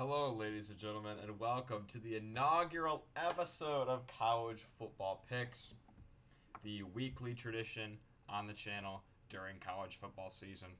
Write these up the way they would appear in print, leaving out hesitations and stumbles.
Hello, ladies and gentlemen, and welcome to the inaugural episode of College Football Picks, the weekly tradition on the channel during college football season.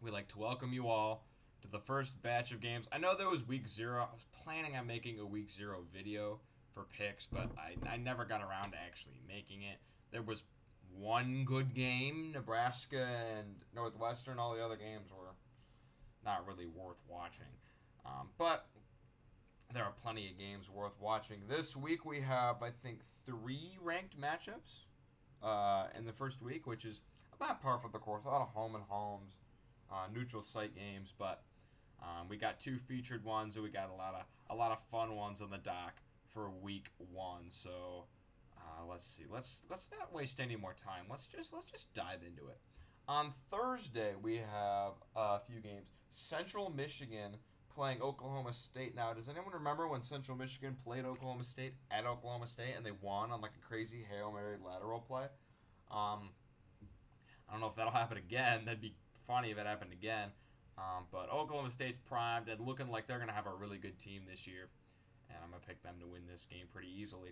We'd like to welcome you all to the first batch of games. I know there was week zero. I was planning on making a week zero video for picks, but I never got around to actually making it. There was one good game, Nebraska and Northwestern. All the other games were not really worth watching. But there are plenty of games worth watching. This week we have, I think, 3 ranked matchups in the first week, which is about par for the course. A lot of home and homes, neutral site games, but we got 2 featured ones, and we got a lot of fun ones on the dock for week 1. So let's see. Let's not waste any more time. Let's just dive into it. On Thursday we have a few games. Central Michigan playing Oklahoma State. Now, does anyone remember when Central Michigan played Oklahoma State at Oklahoma State and they won on like a crazy Hail Mary lateral play? I don't know if that'll happen again. That'd be funny if it happened again. But Oklahoma State's primed and looking like they're going to have a really good team this year. And I'm going to pick them to win this game pretty easily.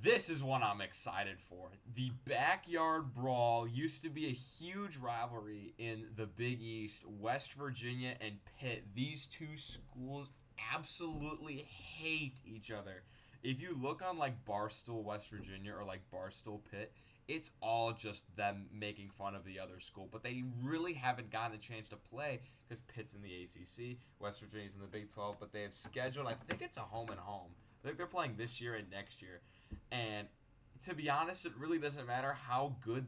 This is one I'm excited for. The Backyard Brawl used to be a huge rivalry in the Big East. West Virginia and Pitt. These two schools absolutely hate each other. If you look on like Barstool West Virginia or like Barstool Pitt, it's all just them making fun of the other school. But they really haven't gotten a chance to play because Pitt's in the ACC, West Virginia's in the Big 12, but they have scheduled, I think it's a home and home. I think they're playing this year and next year. And to be honest, it really doesn't matter how good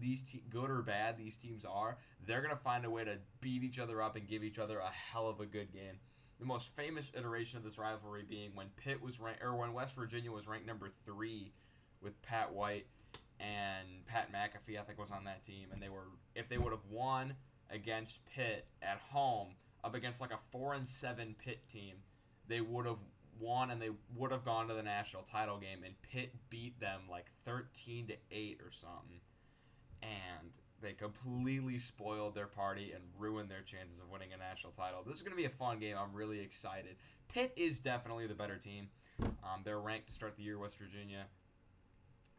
good or bad these teams are. They're gonna find a way to beat each other up and give each other a hell of a good game. The most famous iteration of this rivalry being when when West Virginia was ranked number 3 with Pat White and Pat McAfee, I think, was on that team, and if they would have won against Pitt at home up against like a 4-7 Pitt team, they would have won and they would have gone to the national title game, and Pitt beat them like 13-8 or something, and they completely spoiled their party and ruined their chances of winning a national title. This is going to be a fun game. I'm really excited. Pitt is definitely the better team. They're ranked to start the year. West Virginia,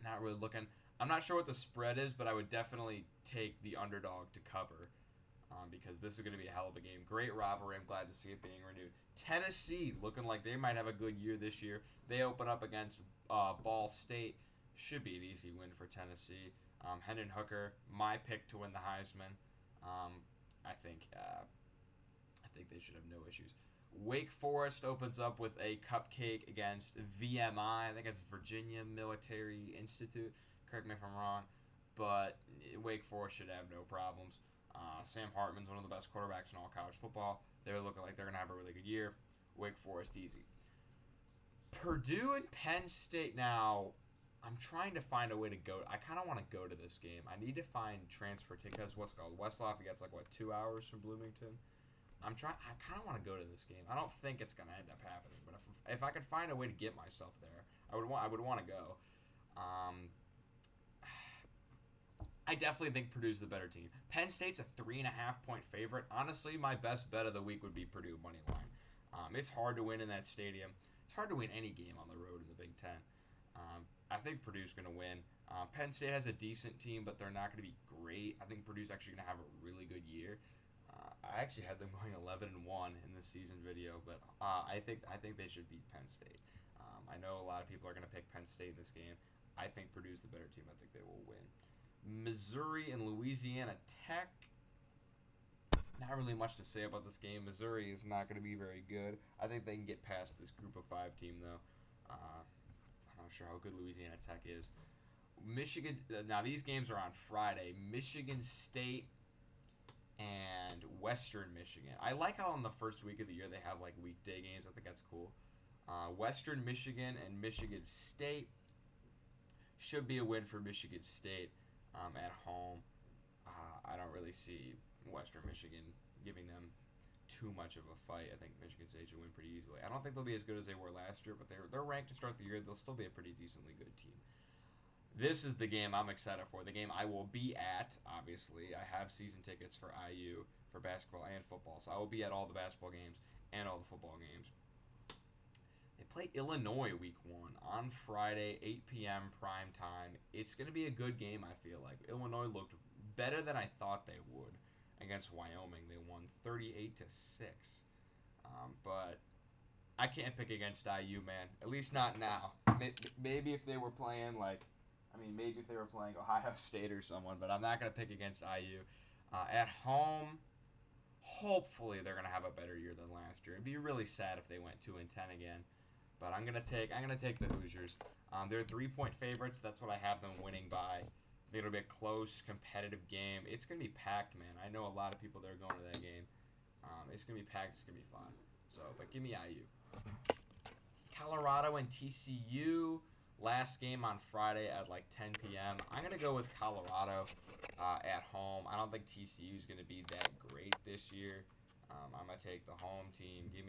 not really looking. I'm not sure what the spread is, but I would definitely take the underdog to cover. Because this is going to be a hell of a game. Great rivalry. I'm glad to see it being renewed. Tennessee looking like they might have a good year this year. They open up against Ball State. Should be an easy win for Tennessee. Hendon Hooker, my pick to win the Heisman. I think they should have no issues. Wake Forest opens up with a cupcake against VMI. I think it's Virginia Military Institute. Correct me if I'm wrong. But Wake Forest should have no problems. Sam Hartman's one of the best quarterbacks in all college football. They're looking like they're going to have a really good year. Wake Forest, easy. Purdue and Penn State. Now, I'm trying to find a way to go. I kind of want to go to this game. I need to find transport because what's called West Lafayette's like, 2 hours from Bloomington? I kind of want to go to this game. I don't think it's going to end up happening, but if I could find a way to get myself there, I would want to go. I definitely think Purdue's the better team. Penn State's a 3.5-point favorite. Honestly, my best bet of the week would be Purdue money line. It's hard to win in that stadium. It's hard to win any game on the road in the Big Ten. I think Purdue's going to win. Penn State has a decent team, but they're not going to be great. I think Purdue's actually going to have a really good year. I actually had them going 11-1 in this season video, but I think they should beat Penn State. I know a lot of people are going to pick Penn State in this game. I think Purdue's the better team. I think they will win. Missouri and Louisiana Tech. Not really much to say about this game. Missouri is not going to be very good. I think they can get past this group of 5 team, though. I'm not sure how good Louisiana Tech is. Michigan. Now, these games are on Friday. Michigan State and Western Michigan. I like how on the first week of the year they have like weekday games. I think that's cool. Western Michigan and Michigan State. Should be a win for Michigan State. At home, I don't really see Western Michigan giving them too much of a fight. I think Michigan State should win pretty easily. I don't think they'll be as good as they were last year, but they're ranked to start the year. They'll still be a pretty decently good team. This is the game I'm excited for. The game I will be at, obviously. I have season tickets for IU for basketball and football, so I will be at all the basketball games. and all the football games. They play Illinois week 1 on Friday, 8 p.m. prime time. It's going to be a good game, I feel like. Illinois looked better than I thought they would against Wyoming. They won 38-6. But I can't pick against IU, man. At least not now. Maybe if they were playing maybe if they were playing Ohio State or someone, but I'm not going to pick against IU. At home, hopefully they're going to have a better year than last year. It'd be really sad if they went 2-10 again. But I'm gonna take the Hoosiers. They're 3-point favorites. That's what I have them winning by. I think it'll be a close, competitive game. It's gonna be packed, man. I know a lot of people that are going to that game. It's gonna be packed. It's gonna be fun. But give me IU. Colorado and TCU. Last game on Friday at 10 p.m. I'm gonna go with Colorado at home. I don't think TCU is gonna be that great this year. I'm gonna take the home team. Give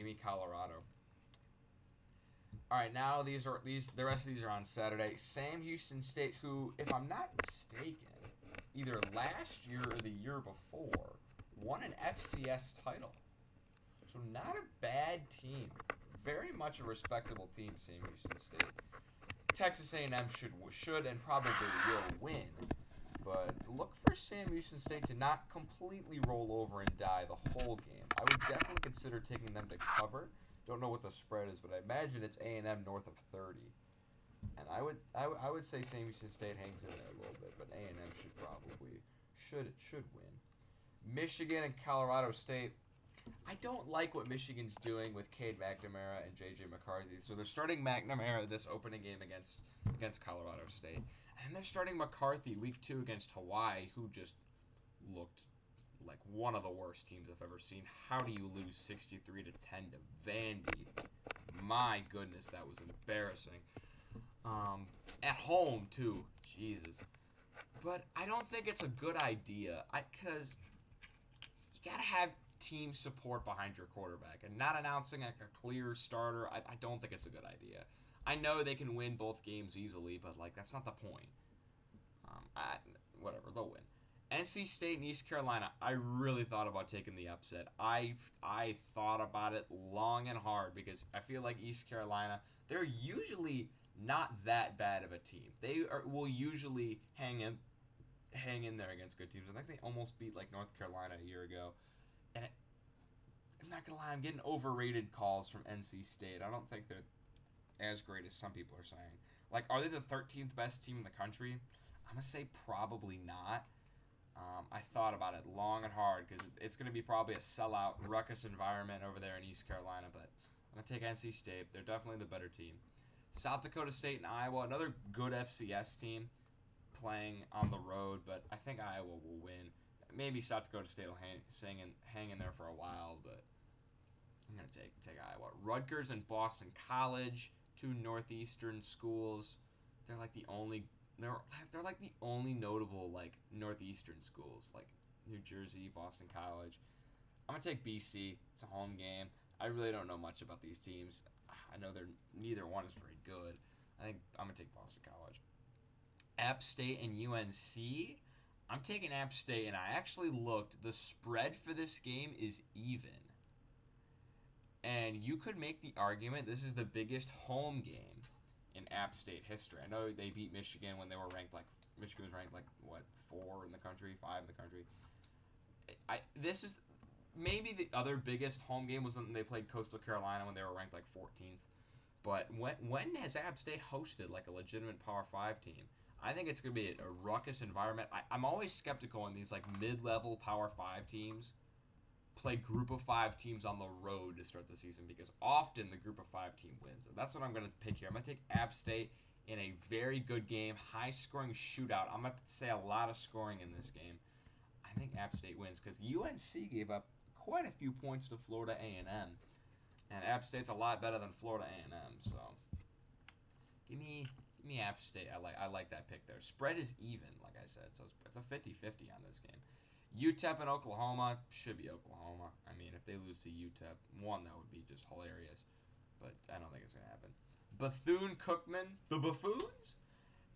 me Colorado. All right, now the rest of these are on Saturday. Sam Houston State, who, if I'm not mistaken, either last year or the year before, won an FCS title. So not a bad team. Very much a respectable team, Sam Houston State. Texas A&M should and probably will win. But look for Sam Houston State to not completely roll over and die the whole game. I would definitely consider taking them to cover. Don't know what the spread is, but I imagine it's A&M north of 30. And I would say Sam Houston State hangs in there a little bit, but A&M should win. Michigan and Colorado State. I don't like what Michigan's doing with Cade McNamara and J.J. McCarthy. So they're starting McNamara this opening game against Colorado State. And they're starting McCarthy week 2 against Hawaii, who just looked like one of the worst teams I've ever seen. How do you lose 63-10 to Vandy? My goodness, that was embarrassing. At home, too. Jesus. But I don't think it's a good idea. Because you got to have team support behind your quarterback. And not announcing a clear starter, I don't think it's a good idea. I know they can win both games easily, but that's not the point. Whatever, they'll win. NC State and East Carolina, I really thought about taking the upset. I thought about it long and hard because I feel like East Carolina, they're usually not that bad of a team. They will usually hang in there against good teams. I think they almost beat North Carolina a year ago. And I'm not going to lie, I'm getting overrated calls from NC State. I don't think they're as great as some people are saying. Are they the 13th best team in the country? I'm going to say probably not. I thought about it long and hard because it's going to be probably a sellout, ruckus environment over there in East Carolina, but I'm going to take NC State. They're definitely the better team. South Dakota State and Iowa, another good FCS team playing on the road, but I think Iowa will win. Maybe South Dakota State will hang in there for a while, but I'm going to take Iowa. Rutgers and Boston College, two northeastern schools. They're the only notable northeastern schools, New Jersey, Boston College. I'm gonna take BC. It's a home game. I really don't know much about these teams. I know neither one is very good. I think I'm gonna take Boston College. App State and UNC. I'm taking App State, and I actually looked. The spread for this game is even. And you could make the argument this is the biggest home game in App State history. I know they beat Michigan when they were ranked Michigan was ranked 4 in the country, 5 in the country. This is maybe the other biggest home game was when they played Coastal Carolina when they were ranked 14th. But when has App State hosted a legitimate Power 5 team? I think it's going to be a ruckus environment. I'm always skeptical when these mid-level Power 5 teams play Group of 5 teams on the road to start the season because often the Group of 5 team wins. And that's what I'm going to pick here. I'm going to take App State in a very good game, high-scoring shootout. I'm going to say a lot of scoring in this game. I think App State wins because UNC gave up quite a few points to Florida A&M. And App State's a lot better than Florida A&M, so give me App State. I like that pick there. Spread is even, like I said, so it's a 50-50 on this game. UTEP and Oklahoma should be Oklahoma. I mean, if they lose to UTEP, that would be just hilarious, but I don't think it's going to happen. Bethune-Cookman, the Buffoons,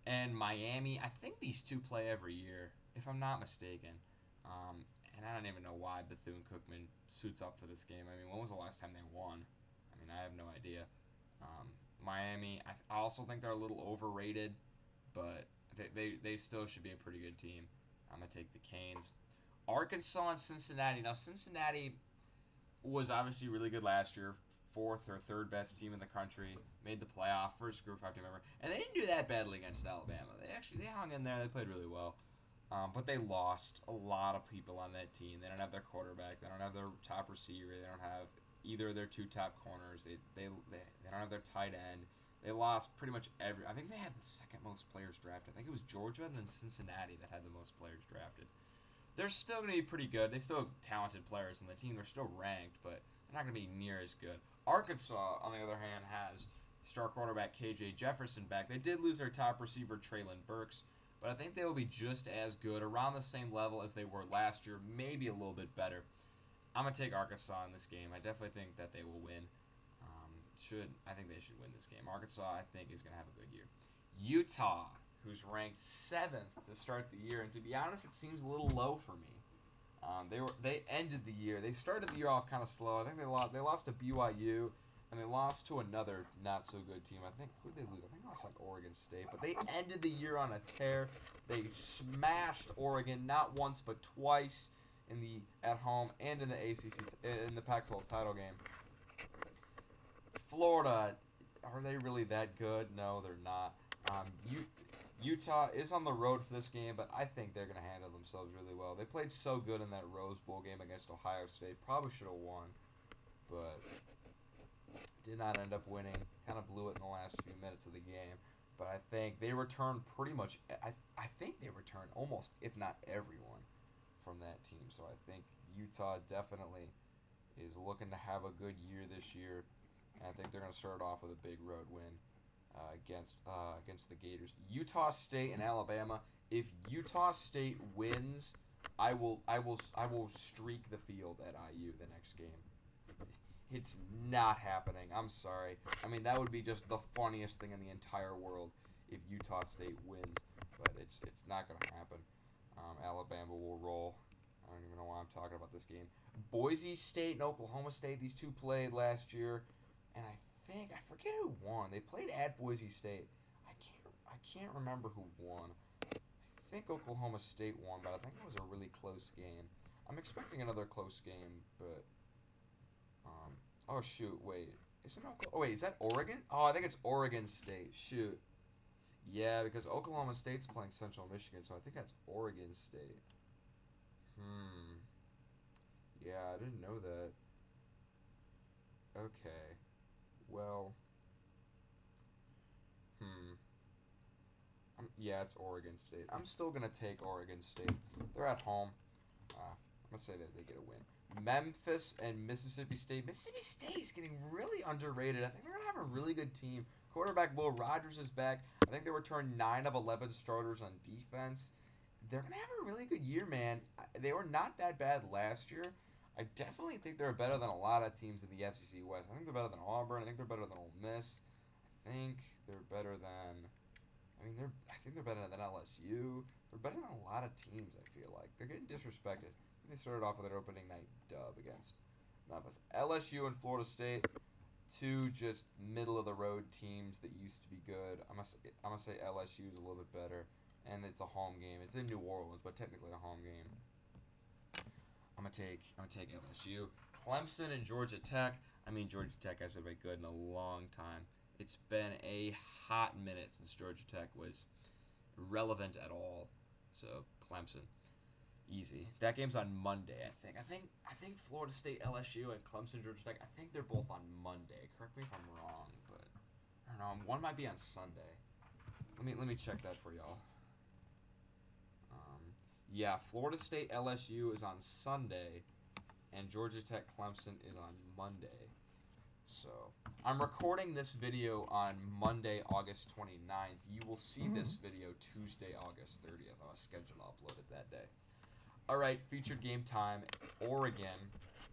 and Miami. I think these two play every year, if I'm not mistaken. and I don't even know why Bethune-Cookman suits up for this game. I mean, when was the last time they won? I mean, I have no idea. Miami, I also think they're a little overrated, but they still should be a pretty good team. I'm going to take the Canes. Arkansas and Cincinnati. Now, Cincinnati was obviously really good last year. Fourth or third best team in the country. Made the playoff. First Group 5 team ever. And they didn't do that badly against Alabama. They hung in there. They played really well. But they lost a lot of people on that team. They don't have their quarterback. They don't have their top receiver. They don't have either of their two top corners. They don't have their tight end. They lost pretty much every. I think they had the second most players drafted. I think it was Georgia and then Cincinnati that had the most players drafted. They're still going to be pretty good. They still have talented players on the team. They're still ranked, but they're not going to be near as good. Arkansas, on the other hand, has star quarterback KJ Jefferson back. They did lose their top receiver, Traylon Burks, but I think they will be just as good, around the same level as they were last year, maybe a little bit better. I'm going to take Arkansas in this game. I definitely think that they will win. I think they should win this game. Arkansas, I think, is going to have a good year. Utah, who's ranked 7th to start the year, and to be honest, it seems a little low for me. They ended the year. They started the year off kind of slow. I think they lost to BYU, and they lost to another not so good team. I think who did they lose? I think it was like Oregon State. But they ended the year on a tear. They smashed Oregon not once but twice at home and in the in the Pac-12 title game. Florida, are they really that good? No, they're not. Utah is on the road for this game, but I think they're going to handle themselves really well. They played so good in that Rose Bowl game against Ohio State. Probably should have won, but did not end up winning. Kind of blew it in the last few minutes of the game. But I think they returned pretty much. I think they returned almost, if not everyone, from that team. So I think Utah definitely is looking to have a good year this year. And I think they're going to start off with a big road win against the Gators. Utah State and Alabama. If Utah State wins, I will streak the field at IU the next game. It's not happening. I'm sorry. I mean, that would be just the funniest thing in the entire world if Utah State wins, but it's not going to happen. Alabama will roll. I don't even know why I'm talking about this game. Boise State and Oklahoma State. These two played last year, and I forget who won. They played at Boise State. I can't remember who won. I think Oklahoma State won, but I think it was a really close game. I'm expecting another close game, but oh shoot, wait. Is that Oregon? Oh, I think it's Oregon State. Shoot. Yeah, because Oklahoma State's playing Central Michigan, so I think that's Oregon State. Yeah, I didn't know that. Okay. Well. Yeah, it's Oregon State. I'm still going to take Oregon State. They're at home. I'm going to say that they get a win. Memphis and Mississippi State. Mississippi State is getting really underrated. I think they're going to have a really good team. Quarterback Will Rogers is back. I think they returned 9 of 11 starters on defense. They're going to have a really good year, man. They were not that bad last year. I definitely think they're better than a lot of teams in the SEC West. I think they're better than Auburn. I think they're better than Ole Miss. I think they're better than... I think they're better than LSU. They're better than a lot of teams, I feel like. They're getting disrespected. I think they started off with their opening night dub against Memphis. LSU and Florida State, two just middle-of-the-road teams that used to be good. I'm gonna say LSU is a little bit better, and it's a home game. It's in New Orleans, but technically a home game. I'm gonna take LSU. Clemson and Georgia Tech. Georgia Tech hasn't been good in a long time. It's been a hot minute since Georgia Tech was relevant at all. So Clemson, easy. That game's on Monday, I think. I think Florida State, LSU, and Clemson, Georgia Tech. I think they're both on Monday. Correct me if I'm wrong, but I don't know. One might be on Sunday. Let me check that for y'all. Yeah, Florida State, LSU is on Sunday, and Georgia Tech, Clemson is on Monday. So, I'm recording this video on Monday, August 29th. You will see this video Tuesday, August 30th. I was scheduled to upload it that day. Alright, featured game time. Oregon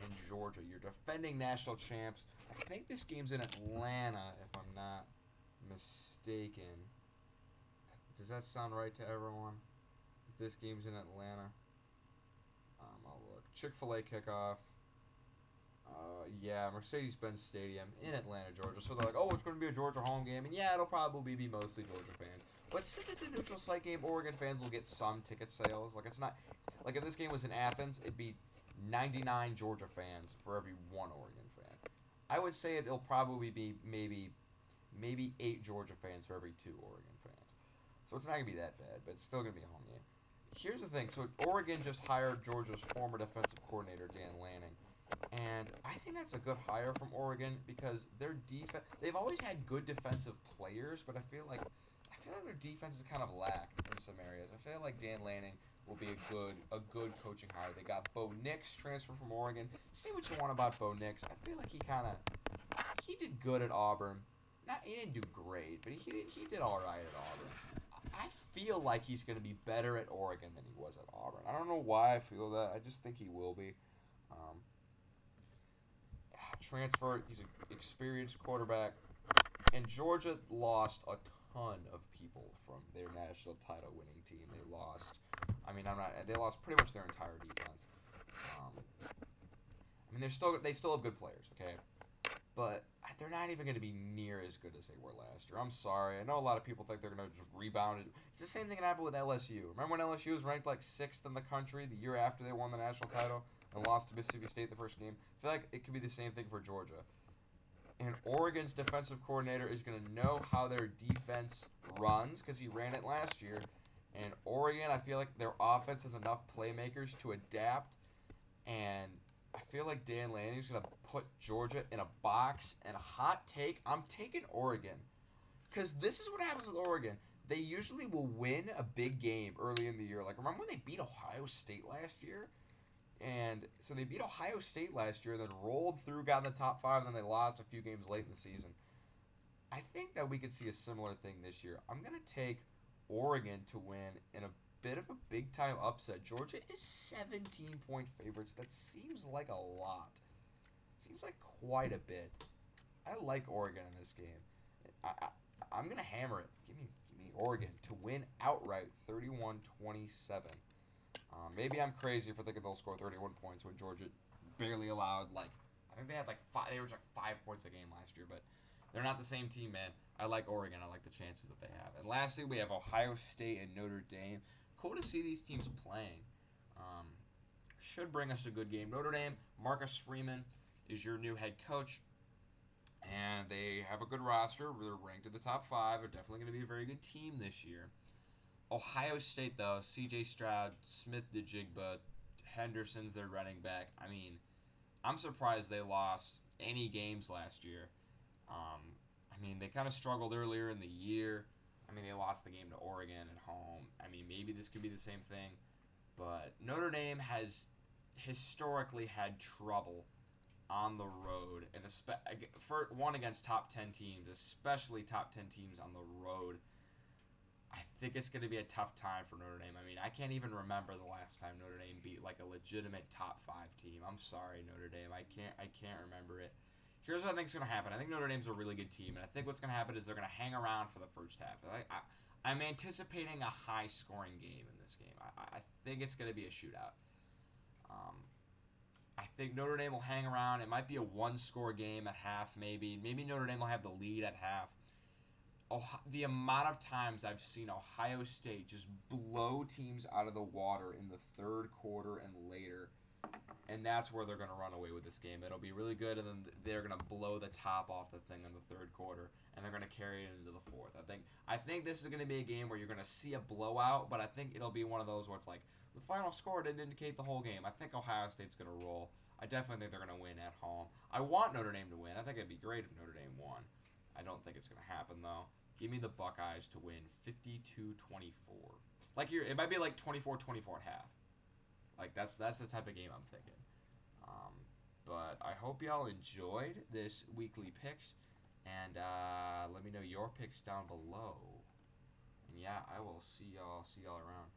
and Georgia. Your defending national champs. I think this game's in Atlanta, if I'm not mistaken. Does that sound right to everyone? If this game's in Atlanta? I'll look. Chick-fil-A kickoff. Yeah, Mercedes-Benz Stadium in Atlanta, Georgia. So they're like, oh, it's going to be a Georgia home game. And yeah, it'll probably be mostly Georgia fans. But since it's a neutral site game, Oregon fans will get some ticket sales. Like, it's not... Like, if this game was in Athens, it'd be 99 Georgia fans for every one Oregon fan. I would say it'll probably be maybe 8 Georgia fans for every 2 Oregon fans. So it's not going to be that bad, but it's still going to be a home game. Here's the thing. So Oregon just hired Georgia's former defensive coordinator, Dan Lanning. And I think that's a good hire from Oregon because their defense, they've always had good defensive players, but I feel like their defense is kind of lacked in some areas. I feel like Dan Lanning will be a good coaching hire. They got Bo Nix transfer from Oregon. Say what you want about Bo Nix. I feel like he did good at Auburn. He didn't do great, but he did all right at Auburn. I feel like he's going to be better at Oregon than he was at Auburn. I don't know why I feel that. I just think he will be. Transfer. He's an experienced quarterback. And Georgia lost a ton of people from their national title winning team. They lost. They lost pretty much their entire defense. They still have good players, okay? But they're not even going to be near as good as they were last year. I'm sorry. I know a lot of people think they're going to just rebound it. It's the same thing that happened with LSU. Remember when LSU was ranked like 6th in the country the year after they won the national title and lost to Mississippi State the first game? I feel like it could be the same thing for Georgia. And Oregon's defensive coordinator is going to know how their defense runs because he ran it last year. And Oregon, I feel like their offense has enough playmakers to adapt. And I feel like Dan Lanning is going to put Georgia in a box. And a hot take, I'm taking Oregon. Because this is what happens with Oregon. They usually will win a big game early in the year. Like, remember when they beat Ohio State last year? And so they beat Ohio State last year, then rolled through, got in the top 5, and then they lost a few games late in the season. I think that we could see a similar thing this year. I'm going to take Oregon to win in a bit of a big-time upset. Georgia is 17-point favorites. That seems like a lot. Seems like quite a bit. I like Oregon in this game. I'm going to hammer it. Give me Oregon to win outright 31-27. Maybe I'm crazy for thinking they'll score 31 points when Georgia barely allowed, I think they had 5 points a game last year, but they're not the same team, man. I like Oregon. I like the chances that they have. And lastly, we have Ohio State and Notre Dame. Cool to see these teams playing. Should bring us a good game. Notre Dame, Marcus Freeman is your new head coach, and they have a good roster. They're ranked in the top 5. They're definitely going to be a very good team this year. Ohio State, though, C.J. Stroud, Smith-Njigba, Henderson's their running back. I'm surprised they lost any games last year. They kind of struggled earlier in the year. They lost the game to Oregon at home. Maybe this could be the same thing. But Notre Dame has historically had trouble on the road, and for one against top 10 teams, especially top 10 teams on the road. I think it's going to be a tough time for Notre Dame. I can't even remember the last time Notre Dame beat a legitimate top 5 team. I'm sorry, Notre Dame. I can't remember it. Here's what I think is going to happen. I think Notre Dame's a really good team, and I think what's going to happen is they're going to hang around for the first half. I'm anticipating a high-scoring game in this game. I think it's going to be a shootout. I think Notre Dame will hang around. It might be a one-score game at half, maybe. Maybe Notre Dame will have the lead at half. The amount of times I've seen Ohio State just blow teams out of the water in the third quarter and later, and that's where they're going to run away with this game. It'll be really good, and then they're going to blow the top off the thing in the third quarter, and they're going to carry it into the fourth. I think this is going to be a game where you're going to see a blowout, but I think it'll be one of those where it's like the final score didn't indicate the whole game. I think Ohio State's going to roll. I definitely think they're going to win at home. I want Notre Dame to win. I think it'd be great if Notre Dame won. I don't think it's going to happen, though. Give me the Buckeyes to win 52-24. It might be 24-24 at half. That's the type of game I'm thinking. But I hope y'all enjoyed this weekly picks, and let me know your picks down below. And yeah, I will see y'all around.